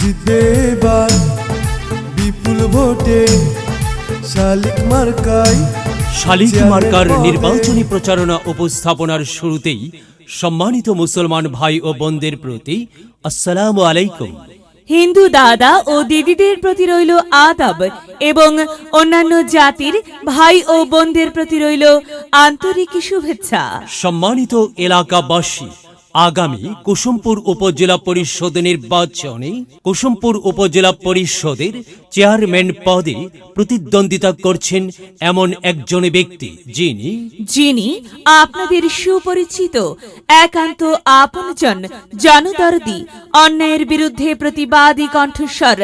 জিতে এবার বিপুল ভোটে শালিক মার্কাই। শালিক মার্কার নির্বাচনী প্রচারণা উপস্থাপনার শুরুতেই সম্মানিত মুসলমান ভাই ও বোনদের প্রতি আসসালামু আলাইকুম। হিন্দু দাদা ও দিদিদের প্রতি রইল আদাব এবং অন্যান্য জাতির ভাই ও বোনদের প্রতি রইল আন্তরিক শুভেচ্ছা। সম্মানিত এলাকাবাসী, আগামী কুসুমপুর উপজেলা পরিষদ নির্বাচনে কুসুমপুর উপজেলা পরিষদের চেয়ারম্যান পদে প্রতিদ্বন্দ্বিতা করছেন এমন একজন ব্যক্তি যিনি আপনাদের সুপরিচিত, একান্ত আপনজন, জনদরদি, অন্যায়ের বিরুদ্ধে প্রতিবাদী কণ্ঠস্বর,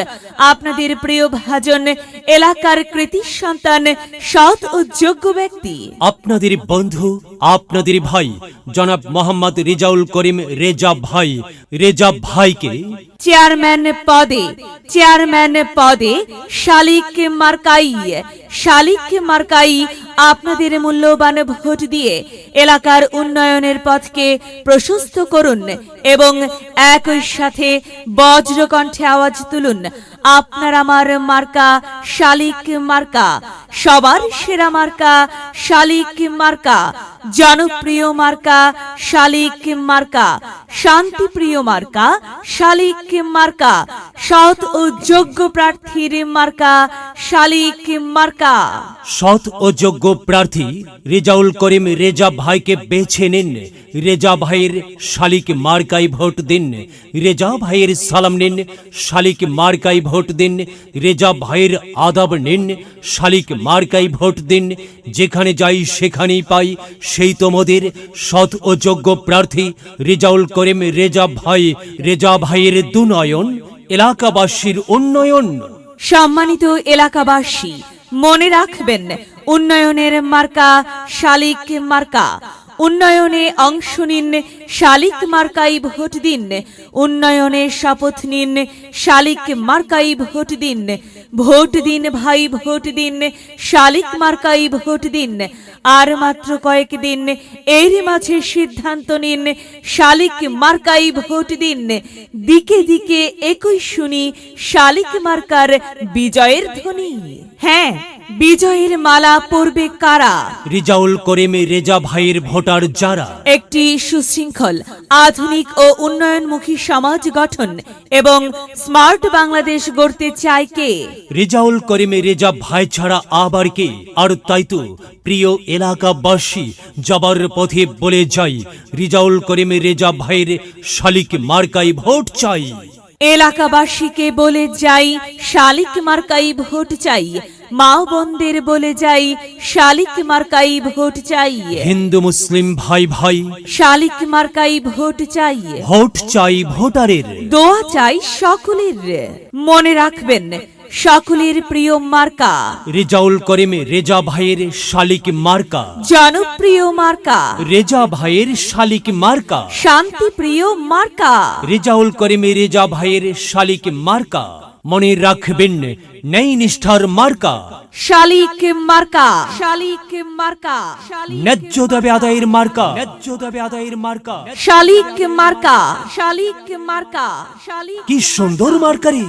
আপনাদের প্রিয় ভাজন, এলাকার কৃতি সন্তান, সৎ ও যোগ্য ব্যক্তি, আপনাদের বন্ধু, আপনাদের ভাই জনাব মোহাম্মদ রেজাউল করিম রেজা ভাইকে চেয়ারম্যান পদে শালিক মার্কাই আপনাদের মূল্যবান ভোট দিয়ে এলাকার উন্নয়নের পথকে প্রশস্ত করুন এবং একই সাথে বজ্রকণ্ঠে আওয়াজ তুলুন, আপনার আমার মার্কা শালিক মার্কা, সবার সেরা মার্কা শালিক মার্কা, জনপ্রিয় মার্কা শালিক মার্কা, শান্তিপ্রিয় মার্কা শালিক মার্কা, সৎ ও যোগ্য প্রার্থীর মার্কা শালিক মার্কা। সৎ ও যোগ্য প্রার্থী রেজাউল করিম রেজা ভাইকে বেছে নিন। রেজা ভাইয়ের শালিক মার্কাই ভোট দিন। রেজা ভাইয়ের সালাম নিন, শালিক মার্কাই ভোট দিন। রেজা ভাইয়ের আদাব নিন, শালিক মার্কাই ভোট দিন। যেখানে যাই সেখানেই পাই সেই তোমাদের সৎ ও যোগ্য প্রার্থী রেজাউল করিম রেজা ভাইয়ের দুনয়ন, এলাকাবাসীর উন্নয়ন। সম্মানিত এলাকাবাসী, মনে রাখবেন, উন্নয়নের মার্কা শালিক মার্কা। উন্নয়নে অংশ নিন, শালিক মার্কাই ভোট দিন। উন্নয়নে শপথ নিন, শালিক মার্কাই ভোট দিন। ভোট দিন ভাই, ভোট দিন, শালিক মার্কাই ভোট দিন। আর মাত্র কয়েকদিন, এর মাঝে সিদ্ধান্ত নিন, শালিক মার্কাই ভোট দিন। দিকে দিকে একই শুনি শালিক মার্কার বিজয়ের ধ্বনি। হ্যাঁ, বিজয়ের মালা পরবে কারা? রেজাউল করিম রেজা ভাইয়ের ভোটার যারা একটি সুশৃঙ্খল, আধুনিক ও উন্নয়নমুখী সমাজ গঠন এবং স্মার্ট বাংলাদেশ গড়তে চায় কে? রেজাউল করিম রেজা ভাই ছাড়া আবার কে? আর তাই তো প্রিয় এলাকাবাসী, যাবার পথে বলে যাই, রেজাউল করিম রেজা ভাইয়ের শালিক মার্কাই ভোট চাই। এলাকাবাসীকে বলে যাই, শালিক মার্কাই ভোট চাই। মা বোনদের বলে যাই, শালিক মার্কাই ভোট চাই। হিন্দু মুসলিম ভাই শালিক মার্কাই ভোট চাই। ভোট চাই ভোটারের, দোয়া চাই সকলের। মনে রাখবেন, সকলের প্রিয় মার্কা রেজাউল করিম রেজা ভাইয়ের শালিক মার্কা, জনপ্রিয় মার্কা রেজা ভাইয়ের শালিক মার্কা, শান্তিপ্রিয় মার্কা রেজাউল করিম রেজা ভাইয়ের শালিক মার্কা। মনে রাখবেন, ন্যায় নিষ্ঠার মার্কা শালিক মার্কা। ন্যায্য দাবি আদায়ের মার্কা শালিক মার্কা। কি সুন্দর মার্কারি,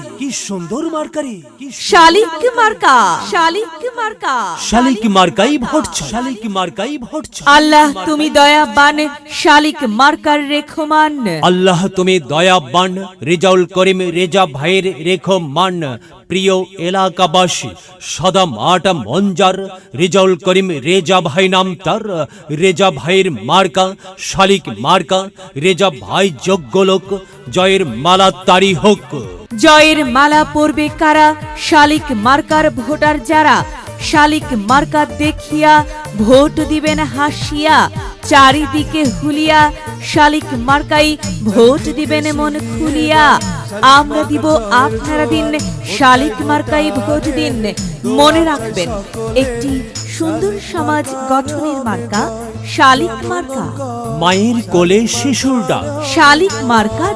শালিক মার্কা। শালিক মার্কাই ভোট চাই। আল্লাহ তুমি দয়াবান, শালিক মার্কার রেখমান। আল্লাহ তুমি দয়াবান, রেজাউল করিম রেজা ভাইয়ের রেখমান। প্রিয় এলাকাবাসী, সদা মাটা মঞ্জার রেজাউল করিম রেজা ভাই নাম তার। রেজা ভাইয়ের মার্কা শালিক মার্কা। রেজা ভাই যোগ্য লোক, জয়ের মালা তারি হোক। জয়ের মালা পরবে কারা? শালিক মার্কার ভোটার যারা। শালিক মার্কা দেখিয়া ভোট দিবেন হাসিয়া, চারিদিকে হুলিয়া শালিক মার্কাই ভোট দিবেন মন খুলিয়া। আমরা দিব, আপনারা দিন, শালিক মার্কাই ভোট দিন। মনে রাখবেন, একটি সুন্দর সমাজ গঠনের মার্কা শালিক মার্কা। মায়ের কোলে শিশুর ডাক, শালিক মার্কা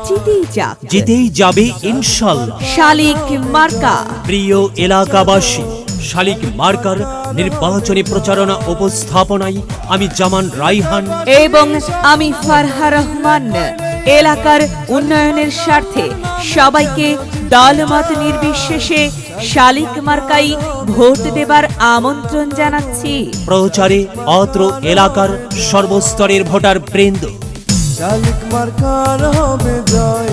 জিতেই যাবে ইনশাল্লাহ। শালিক মার্কা। প্রিয় এলাকাবাসী, শালিক মার্কার নির্বাচনী প্রচারণা উপস্থাপনায় আমি জামান রাইহান এবং আমি ফারহা রহমান। এলাকার উন্নয়নের স্বার্থে সবাইকে দলমত নির্বিশেষে শালিক মার্কাই ভোট দেবার আমন্ত্রণ জানাচ্ছি। প্রচারে অত্র এলাকার সর্বস্তরের ভোটার বৃন্দ। শালিক মার্কার হবে জয়,